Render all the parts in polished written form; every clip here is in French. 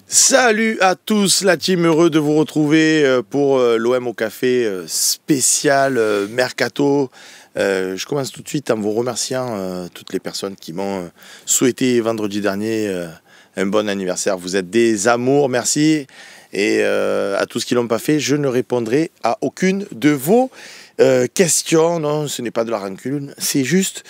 Salut à tous, la team, heureux de vous retrouver pour l'OM au café spécial Mercato. Je commence tout de suite en vous remerciant toutes les personnes qui m'ont souhaité vendredi dernier un bon anniversaire. Vous êtes des amours, merci. Et à tous qui ne l'ont pas fait, je ne répondrai à aucune de vos questions. Non, ce n'est pas de la rancune, c'est juste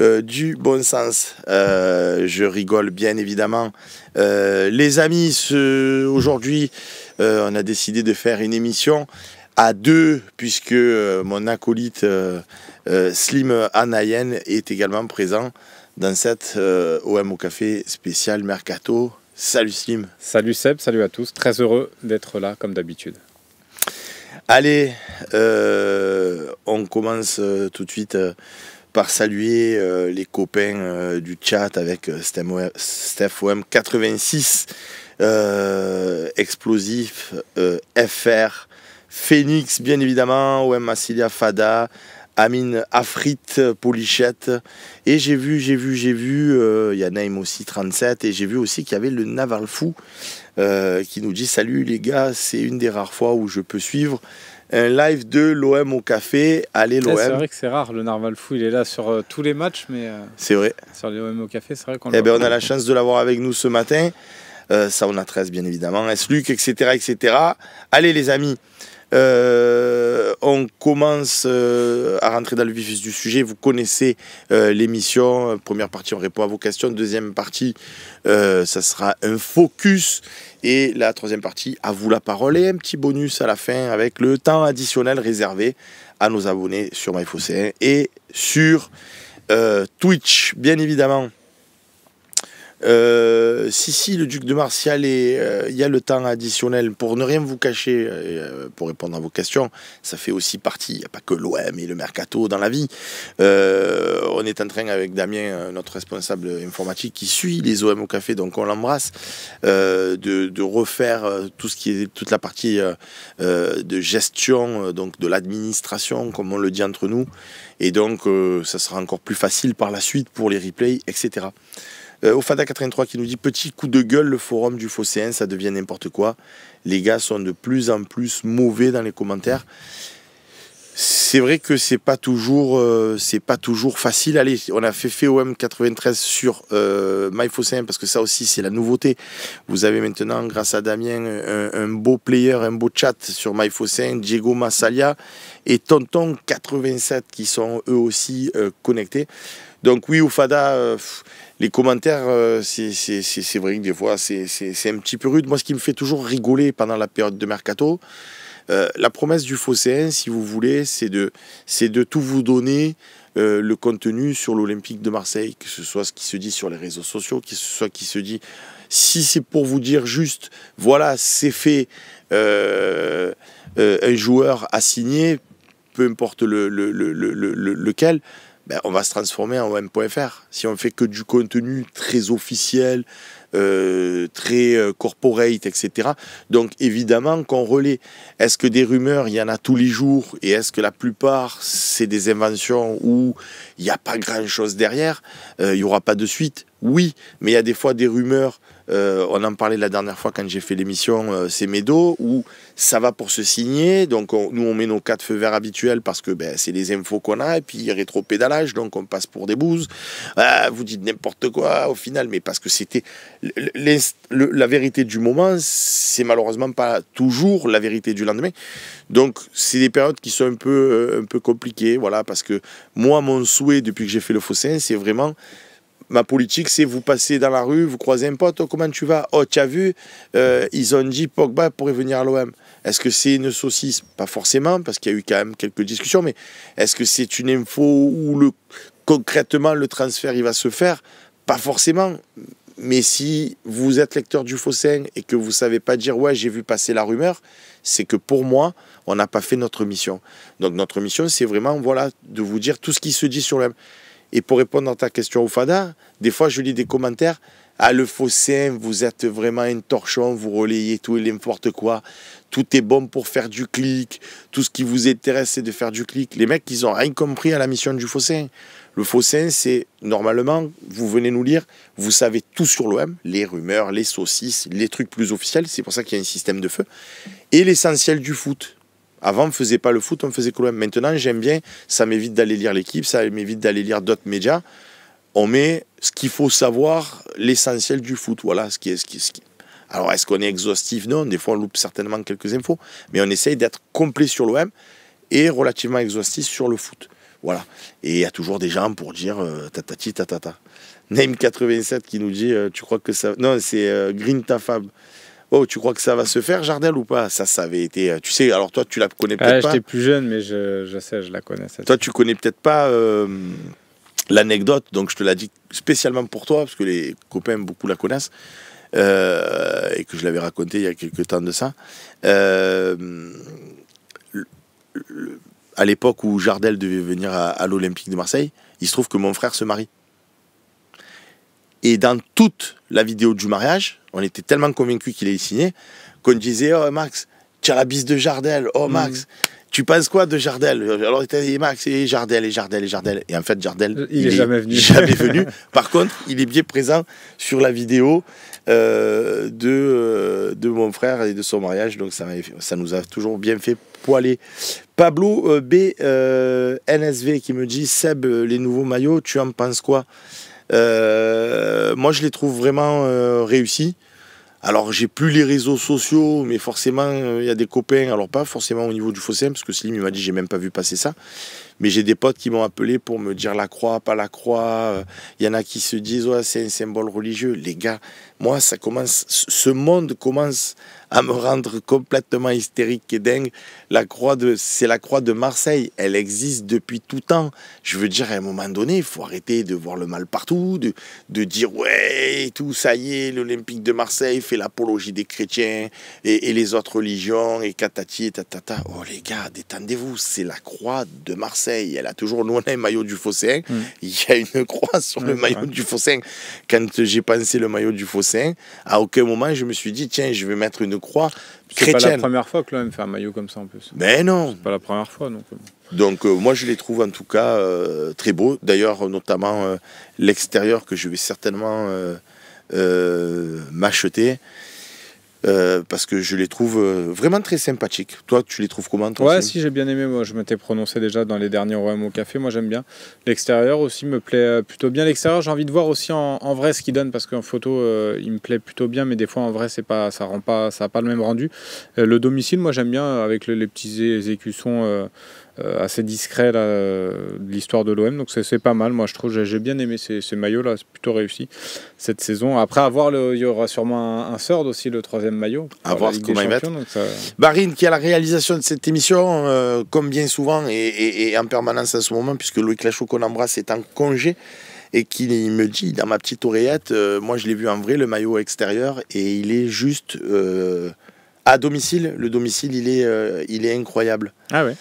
du bon sens. Je rigole bien évidemment. Les amis, aujourd'hui, on a décidé de faire une émission à deux, puisque mon acolyte Slim Anayen est également présent dans cette OM au café spécial Mercato. Salut Slim. Salut Seb, salut à tous. Très heureux d'être là comme d'habitude. Allez, on commence tout de suite par saluer les copains du chat avec StephOM 86, Explosif, FR, Phoenix bien évidemment, OM Massilia Fada, Amine Afrit, Polichette, et j'ai vu, il y a Naïm aussi 37, et j'ai vu aussi qu'il y avait le Naval Fou qui nous dit salut les gars, c'est une des rares fois où je peux suivre un live de l'OM au café. Allez l'OM. C'est vrai que c'est rare, le Narval Fou il est là sur tous les matchs, mais c'est vrai. Sur l'OM au café, c'est vrai qu'on on a la chance de l'avoir avec nous ce matin. Ça on a 13 bien évidemment, S-Luc, etc. Allez les amis. On commence à rentrer dans le vif du sujet. Vous connaissez l'émission. Première partie, on répond à vos questions. Deuxième partie, ça sera un focus. Et la troisième partie, à vous la parole. Et un petit bonus à la fin avec le temps additionnel réservé à nos abonnés sur MyFocé et sur Twitch, bien évidemment. Si le duc de Martial, il y a le temps additionnel pour ne rien vous cacher, pour répondre à vos questions. Ça fait aussi partie, il n'y a pas que l'OM et le Mercato dans la vie. On est en train avec Damien, notre responsable informatique qui suit les OM au café, donc on l'embrasse, de refaire tout ce qui est toute la partie de gestion, donc de l'administration, comme on le dit entre nous, et donc ça sera encore plus facile par la suite pour les replays, etc. Au Fada 83 qui nous dit petit coup de gueule, le forum du Phocéen, ça devient n'importe quoi. Les gars sont de plus en plus mauvais dans les commentaires. C'est vrai que c'est pas toujours facile. Allez, on a fait OM 93 sur MyPhocéen parce que ça aussi c'est la nouveauté. Vous avez maintenant, grâce à Damien, un beau player, un beau chat sur MyPhocéen, Diego Massalia et Tonton 87 qui sont eux aussi connectés. Donc oui, au Fada, les commentaires, c'est vrai que des fois, c'est un petit peu rude. Moi, ce qui me fait toujours rigoler pendant la période de Mercato, la promesse du Phocéen, si vous voulez, c'est de tout vous donner le contenu sur l'Olympique de Marseille, que ce soit ce qui se dit sur les réseaux sociaux, que ce soit qui se dit... Si c'est pour vous dire juste, voilà, c'est fait, un joueur a signé, peu importe lequel, ben, on va se transformer en OM.fr. Si on fait que du contenu très officiel, très corporate, etc. Donc évidemment qu'on relaie. Est-ce que des rumeurs, il y en a tous les jours, et est-ce que la plupart, c'est des inventions où il n'y a pas grand-chose derrière, il n'y aura pas de suite? Oui, mais il y a des fois des rumeurs, on en parlait la dernière fois quand j'ai fait l'émission C'est Médo, où ça va pour se signer, donc nous on met nos 4 feux verts habituels parce que ben, c'est les infos qu'on a, et puis rétro-pédalage, donc on passe pour des bouses. Vous dites n'importe quoi au final, mais parce que c'était la vérité du moment, c'est malheureusement pas toujours la vérité du lendemain. Donc c'est des périodes qui sont un peu compliquées, voilà, parce que moi mon souhait depuis que j'ai fait le Phocéen, c'est vraiment... Ma politique, c'est vous passez dans la rue, vous croisez un pote, oh, comment tu vas? Oh, tu as vu, ils ont dit Pogba pourrait venir à l'OM. Est-ce que c'est une saucisse? Pas forcément, parce qu'il y a eu quand même quelques discussions, mais est-ce que c'est une info où concrètement le transfert il va se faire? Pas forcément. Mais si vous êtes lecteur du Phocéen et que vous ne savez pas dire ouais, j'ai vu passer la rumeur, c'est que pour moi, on n'a pas fait notre mission. Donc notre mission, c'est vraiment voilà, de vous dire tout ce qui se dit sur l'OM. Et pour répondre à ta question au Fada, des fois je lis des commentaires. Ah, le Fossin, vous êtes vraiment un torchon, vous relayez tout et n'importe quoi. Tout est bon pour faire du clic. Tout ce qui vous intéresse, c'est de faire du clic. Les mecs, ils n'ont rien compris à la mission du Fossin. Le Fossin, c'est normalement, vous venez nous lire, vous savez tout sur l'OM, les rumeurs, les saucisses, les trucs plus officiels. C'est pour ça qu'il y a un système de feu. Et l'essentiel du foot. Avant, on ne faisait pas le foot, on ne faisait que l'OM. Maintenant, j'aime bien, ça m'évite d'aller lire l'équipe, ça m'évite d'aller lire d'autres médias. On met ce qu'il faut savoir, l'essentiel du foot. Voilà ce qui est. Alors, est-ce qu'on est exhaustif? Non, des fois, on loupe certainement quelques infos. Mais on essaye d'être complet sur l'OM et relativement exhaustif sur le foot. Voilà. Et il y a toujours des gens pour dire tatati tatata. Name87 qui nous dit tu crois que ça. Non, c'est Green Tafab. Oh, tu crois que ça va se faire, Jardel, ou pas? Ça avait été. Tu sais, alors toi, tu la connais peut-être pas. J'étais plus jeune, mais je sais, je la connais. Toi, tu connais peut-être pas l'anecdote, donc je te la dis spécialement pour toi, parce que les copains beaucoup la connaissent, et que je l'avais raconté il y a quelques temps de ça. À l'époque où Jardel devait venir à l'Olympique de Marseille, il se trouve que mon frère se marie. Et dans toute la vidéo du mariage, on était tellement convaincus qu'il allait signer qu'on disait « Oh Max, tu as la bise de Jardel. Oh Max, tu penses quoi de Jardel ?» Alors il était dit « Max, et Jardel, et Jardel, et Jardel. » Et en fait, Jardel, il est jamais venu. Jamais venu. Par contre, il est bien présent sur la vidéo de mon frère et de son mariage. Donc ça nous a toujours bien fait poiler. Pablo NSV qui me dit « Seb, les nouveaux maillots, tu en penses quoi ?» Moi je les trouve vraiment réussis. Alors j'ai plus les réseaux sociaux, mais forcément il y a des copains, alors pas forcément au niveau du Fossin, parce que Slim il m'a dit j'ai même pas vu passer ça, mais j'ai des potes qui m'ont appelé pour me dire la croix, pas la croix. Il y en a qui se disent ouais, c'est un symbole religieux. Les gars, moi ce monde commence à me rendre complètement hystérique et dingue. C'est la croix de Marseille, elle existe depuis tout temps. Je veux dire, à un moment donné, il faut arrêter de voir le mal partout, de dire ouais, tout ça y est, l'Olympique de Marseille fait l'apologie des chrétiens et les autres religions et catati et tatata. Oh les gars, détendez-vous, c'est la croix de Marseille. Elle a toujours, nous on a un maillot du Fossin, il y a une croix sur le maillot du Fossin. Quand j'ai pensé le maillot du Fossin, à aucun moment je me suis dit tiens, je vais mettre une croix chrétienne. C'est pas la première fois que l'OM fait un maillot comme ça en plus. Mais non. C'est pas la première fois donc. Donc moi je les trouve en tout cas très beaux. D'ailleurs notamment l'extérieur que je vais certainement m'acheter. Parce que je les trouve vraiment très sympathiques. Toi, tu les trouves comment toi? Ouais, si j'ai bien aimé. Moi, je m'étais prononcé déjà dans les derniers OM au café. Moi, j'aime bien. L'extérieur aussi me plaît plutôt bien. L'extérieur, j'ai envie de voir aussi en vrai ce qu'il donne parce qu'en photo, il me plaît plutôt bien, mais des fois en vrai, ça a pas le même rendu. Le domicile, moi, j'aime bien avec les petits écussons. Assez discret là, de l'histoire de l'OM, donc c'est pas mal. Moi je trouve, j'ai bien aimé ces maillots là, c'est plutôt réussi cette saison. Après il y aura sûrement un third aussi, le troisième maillot à voir comment ils mettent. Barine qui a la réalisation de cette émission comme bien souvent et en permanence en ce moment, puisque Loïc Lachaud qu'on embrasse est en congé et qui me dit dans ma petite oreillette, moi je l'ai vu en vrai le maillot extérieur et il est juste à domicile. Le domicile il est incroyable. Ah ouais.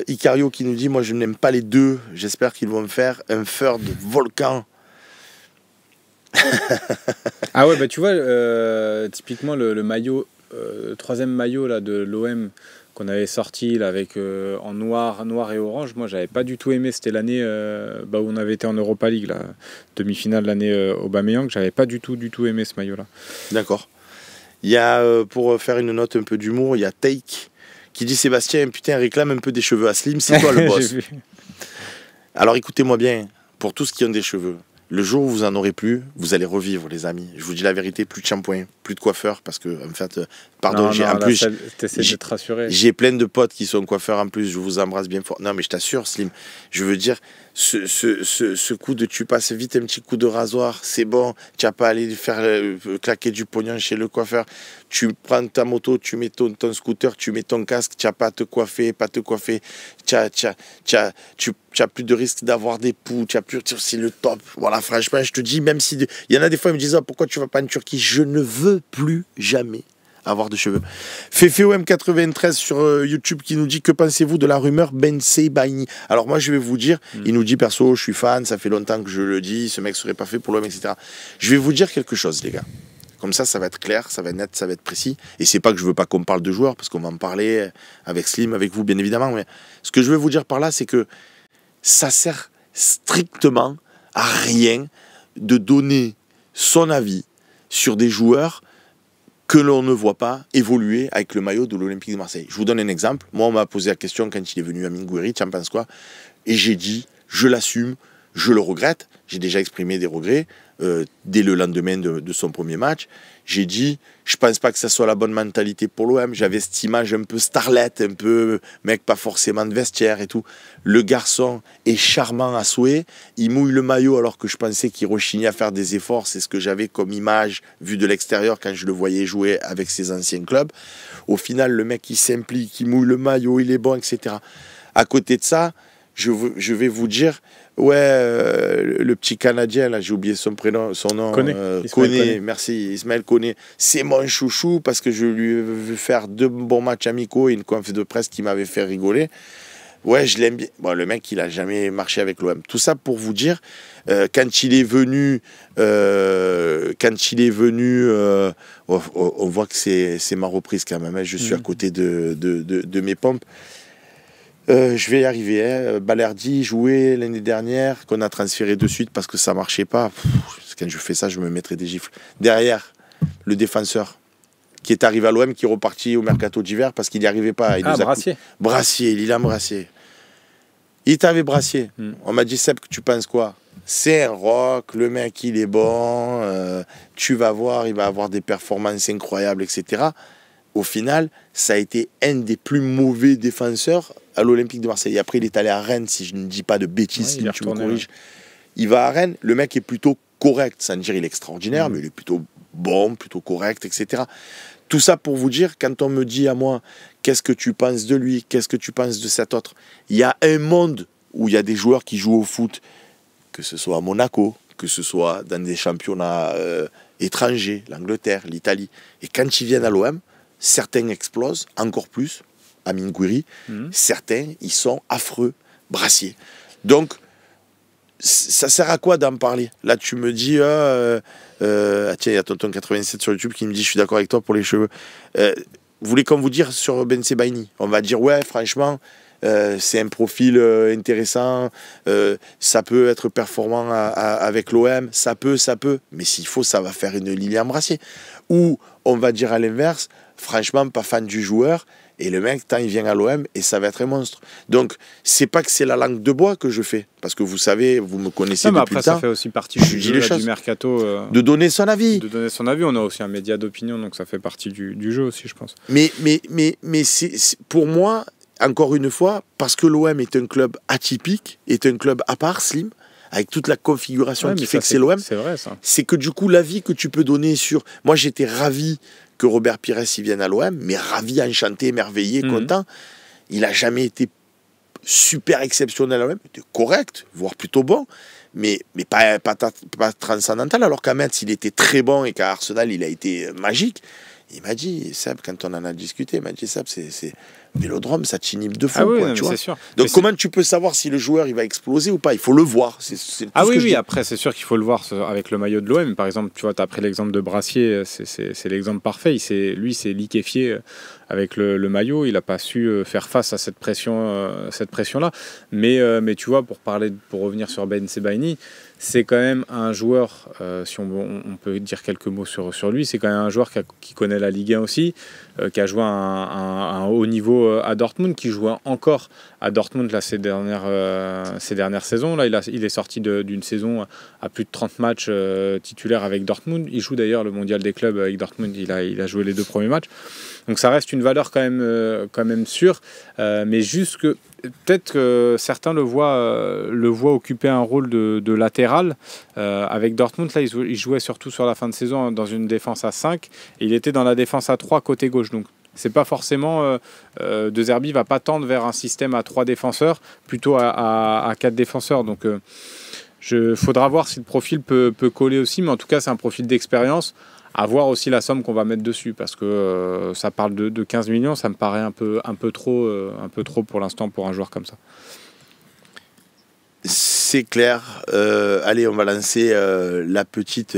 Icario qui nous dit moi je n'aime pas les deux, j'espère qu'ils vont me faire un third volcan. Ah ouais, bah tu vois typiquement le maillot le troisième maillot là de l'OM qu'on avait sorti là avec en noir et orange, moi j'avais pas du tout aimé. C'était l'année où on avait été en Europa League là, demi-finale l'année Aubameyang, j'avais pas du tout aimé ce maillot là. D'accord. Il y a pour faire une note un peu d'humour, il y a Take qui dit Sébastien, putain, réclame un peu des cheveux à Slim, c'est toi le boss. Alors écoutez-moi bien, pour tous qui ont des cheveux, le jour où vous en aurez plus, vous allez revivre, les amis. Je vous dis la vérité, plus de shampoing, plus de coiffeur, parce que, en fait, pardon, j'ai plein de potes qui sont coiffeurs en plus, je vous embrasse bien fort. Non, mais je t'assure, Slim, je veux dire, ce coup de tu passes vite un petit coup de rasoir, c'est bon, tu n'as pas à aller faire claquer du pognon chez le coiffeur. Tu prends ta moto, tu mets ton scooter, tu mets ton casque, tu n'as pas à te coiffer, tu n'as plus de risque d'avoir des poux, c'est le top. Voilà, franchement, je te dis, même si il y en a des fois, ils me disent pourquoi tu ne vas pas en Turquie, je ne veux plus jamais avoir de cheveux. FefeOM93 sur YouTube qui nous dit: que pensez-vous de la rumeur Ben Sebaini? Alors moi je vais vous dire, il nous dit perso, je suis fan, ça fait longtemps que je le dis, ce mec serait pas fait pour l'OM, etc. Je vais vous dire quelque chose, les gars. Comme ça va être clair, ça va être net, ça va être précis. Et c'est pas que je veux pas qu'on parle de joueurs, parce qu'on va en parler avec Slim, avec vous, bien évidemment. Mais ce que je veux vous dire par là, c'est que ça sert strictement à rien de donner son avis sur des joueurs que l'on ne voit pas évoluer avec le maillot de l'Olympique de Marseille. Je vous donne un exemple. Moi, on m'a posé la question quand il est venu à Minguiri, tu en penses quoi? Et j'ai dit, je l'assume, je le regrette. J'ai déjà exprimé des regrets dès le lendemain de son premier match. J'ai dit, je pense pas que ça soit la bonne mentalité pour l'OM. J'avais cette image un peu starlet, un peu mec pas forcément de vestiaire et tout. Le garçon est charmant à souhait. Il mouille le maillot alors que je pensais qu'il rechignait à faire des efforts. C'est ce que j'avais comme image vue de l'extérieur quand je le voyais jouer avec ses anciens clubs. Au final, le mec il s'implique, il mouille le maillot, il est bon, etc. À côté de ça, je vais vous dire, le petit Canadien, là, j'ai oublié son prénom, son nom. Koné, merci, Ismaël Koné. C'est mon chouchou parce que je lui ai vu faire 2 bons matchs amicaux et une conf de presse qui m'avait fait rigoler. Ouais, je l'aime bien. Bon, le mec, il a jamais marché avec l'OM. Tout ça pour vous dire, quand il est venu, on voit que c'est ma reprise quand même. Hein. Je suis à côté de mes pompes. Je vais y arriver. Hein. Balerdi jouait l'année dernière, qu'on a transféré de suite parce que ça marchait pas. Quand je fais ça, je me mettrai des gifles. Derrière, le défenseur qui est arrivé à l'OM, qui est reparti au mercato d'hiver parce qu'il n'y arrivait pas. Brassier. Brassier, Lilam Brassier. Il est arrivé Brassier. On m'a dit, Seb, que tu penses quoi? C'est un rock, le mec il est bon, tu vas voir, il va avoir des performances incroyables, etc. Au final, ça a été un des plus mauvais défenseurs à l'Olympique de Marseille. Et après, il est allé à Rennes, si je ne dis pas de bêtises, si tu me corriges. Il va à Rennes, le mec est plutôt correct, sans dire il est extraordinaire, mais il est plutôt bon, plutôt correct, etc. Tout ça pour vous dire, quand on me dit à moi, qu'est-ce que tu penses de lui, qu'est-ce que tu penses de cet autre, il y a un monde où il y a des joueurs qui jouent au foot, que ce soit à Monaco, que ce soit dans des championnats étrangers, l'Angleterre, l'Italie, et quand ils viennent à l'OM, certains explosent encore plus, à Minguiri, certains, ils sont affreux, Brassier. Donc, ça sert à quoi d'en parler? Là, tu me dis, tiens, il y a Tonton 87 sur YouTube qui me dit, je suis d'accord avec toi pour les cheveux. Vous voulez qu'on vous dise sur Ben Sebaini? On va dire, ouais, franchement, c'est un profil intéressant, ça peut être performant avec l'OM, ça peut, mais s'il faut, ça va faire une Lilian Brassier. Ou on va dire à l'inverse, franchement, pas fan du joueur, et le mec, tant il vient à l'OM, et ça va être un monstre. Donc, c'est pas que c'est la langue de bois que je fais, parce que vous savez, vous me connaissez depuis après, le temps. Ça fait aussi partie du jeu, du mercato. De donner son avis. De donner son avis, on a aussi un média d'opinion, donc ça fait partie du jeu aussi, je pense. Mais c'est, pour moi, encore une fois, parce que l'OM est un club atypique, est un club à part, Slim, avec toute la configuration qui fait que c'est l'OM, c'est que du coup, l'avis que tu peux donner sur... Moi, j'étais ravi que Robert Pires y vienne à l'OM, mais ravi, enchanté, émerveillé, content. Il n'a jamais été super exceptionnel à l'OM, il était correct, voire plutôt bon, mais pas transcendantal, alors qu'à Metz, il était très bon et qu'à Arsenal, il a été magique. Il m'a dit, Seb, quand on en a discuté, il m'a dit, Seb, c'est Vélodrome, ça t'inhibe de fou. Tu vois. Sûr. Donc comment tu peux savoir si le joueur il va exploser ou pas? Il faut le voir. Après c'est sûr qu'il faut le voir avec le maillot de l'OM. Par exemple, tu vois, tu as pris l'exemple de Brassier, c'est l'exemple parfait. Lui, c'est liquéfié avec le maillot. Il n'a pas su faire face à cette pression-là. Mais tu vois, pour revenir sur Ben Sebaini, c'est quand même un joueur, si on peut dire quelques mots sur lui, c'est quand même un joueur qui connaît la Ligue 1 aussi, qui a joué à un haut niveau à Dortmund, qui joue encore à Dortmund là, ces dernières saisons. Là, il est sorti d'une saison à plus de 30 matchs titulaires avec Dortmund. Il joue d'ailleurs le mondial des clubs avec Dortmund, il a joué les 2 premiers matchs. Donc ça reste une valeur quand même sûre, mais juste que peut-être que certains le voient occuper un rôle de latéral. Avec Dortmund, là, il jouait surtout sur la fin de saison dans une défense à 5 et il était dans la défense à 3 côté gauche. Donc c'est pas forcément De Zerbi va pas tendre vers un système à 3 défenseurs, plutôt à 4 défenseurs. Donc faudra voir si le profil peut coller aussi, mais en tout cas c'est un profil d'expérience. À voir aussi la somme qu'on va mettre dessus, parce que ça parle de 15 millions, ça me paraît un peu trop pour l'instant pour un joueur comme ça. C'est clair. Allez, on va lancer la petite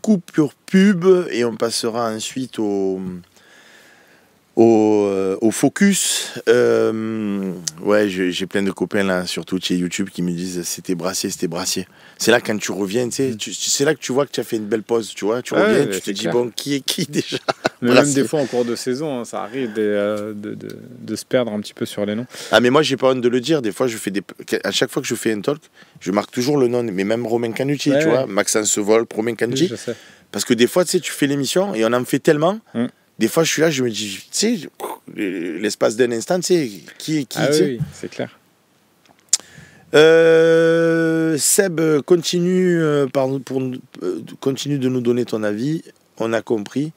coupure pub et on passera ensuite au focus. Ouais, j'ai plein de copains là sur Twitch et YouTube qui me disent c'était Brassier. C'est là quand tu reviens, c'est là que tu vois que tu as fait une belle pause, tu vois. Tu reviens, tu te dis bon, qui est qui déjà. Mais même des fois en cours de saison, hein, ça arrive de se perdre un petit peu sur les noms. Ah mais moi j'ai pas honte de le dire. Des fois à chaque fois que je fais un talk, je marque toujours le nom. Mais même Romain Canucci, tu vois, Maxence Vol, Romain Canucci. Oui, parce que des fois tu sais, tu fais l'émission et on en fait tellement. Des fois, je suis là, je me dis, tu sais, l'espace d'un instant, tu sais, qui est qui, ah tu sais. Oui, c'est clair. Seb, continue de nous donner ton avis. On a compris.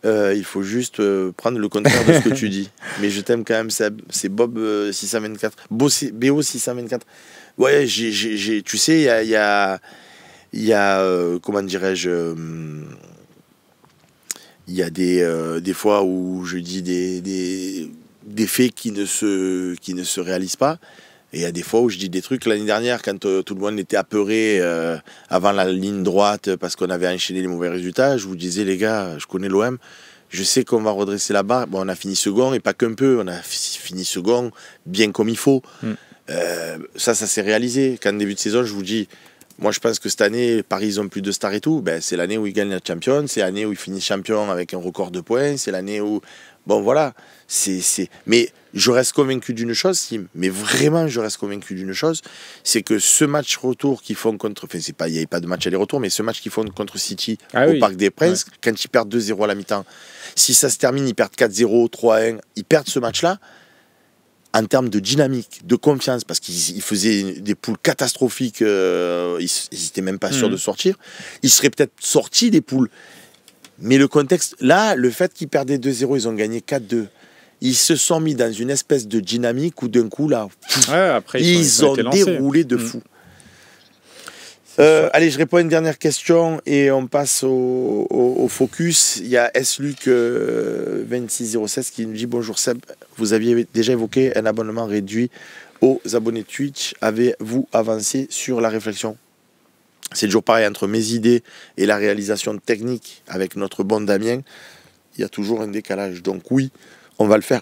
Il faut juste prendre le contraire de ce que tu dis. Mais je t'aime quand même, Seb. C'est Bob 624. BO 624. Ouais, tu sais, il y a comment dirais-je... Il y a des fois où je dis des faits qui ne se réalisent pas. Et il y a des fois où je dis des trucs. L'année dernière, quand tout le monde était apeuré avant la ligne droite parce qu'on avait enchaîné les mauvais résultats, je vous disais, les gars, je connais l'OM, je sais qu'on va redresser la barre. Bon, on a fini second et pas qu'un peu. On a fini second bien comme il faut. Ça s'est réalisé. Qu'en début de saison, je vous dis... Moi, je pense que cette année, Paris, ils ont plus de stars et tout. Ben, c'est l'année où ils gagnent la Champions, c'est l'année où ils finissent champion avec un record de points, c'est l'année où... Bon, voilà. Mais je reste convaincu d'une chose, Sim, mais vraiment, je reste convaincu d'une chose, c'est que ce match retour qu'ils font contre... Enfin, il n'y avait pas de match aller-retour, mais ce match qu'ils font contre City au Parc des Princes, quand ils perdent 2-0 à la mi-temps, si ça se termine, ils perdent 4-0, 3-1, ils perdent ce match-là, en termes de dynamique, de confiance, parce qu'ils faisaient des poules catastrophiques, ils n'étaient même pas sûrs de sortir, ils seraient peut-être sortis des poules. Mais le contexte, là, le fait qu'ils perdaient 2-0, ils ont gagné 4-2. Ils se sont mis dans une espèce de dynamique où d'un coup, là, après, ils ont déroulé de fou. Allez, je réponds à une dernière question et on passe au focus. Il y a SLuc 2606 qui nous dit bonjour Seb, vous aviez déjà évoqué un abonnement réduit aux abonnés Twitch. Avez-vous avancé sur la réflexion? C'est toujours pareil entre mes idées et la réalisation technique avec notre bon Damien. Il y a toujours un décalage. Donc oui, on va le faire.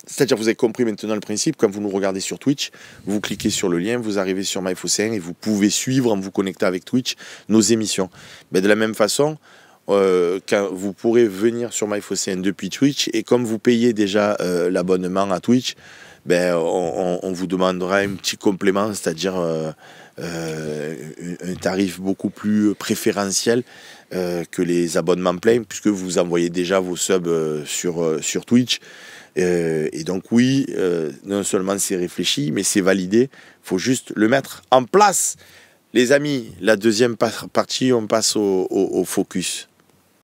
C'est-à-dire, vous avez compris maintenant le principe, quand vous nous regardez sur Twitch, vous cliquez sur le lien, vous arrivez sur MyFocéen et vous pouvez suivre en vous connectant avec Twitch nos émissions. Mais de la même façon, quand vous pourrez venir sur MyFocéen depuis Twitch et comme vous payez déjà l'abonnement à Twitch, on vous demandera un petit complément, c'est-à-dire un tarif beaucoup plus préférentiel que les abonnements pleins, puisque vous envoyez déjà vos subs sur Twitch. Et donc oui, non seulement c'est réfléchi, mais c'est validé. Il faut juste le mettre en place. Les amis, la deuxième partie, on passe au focus.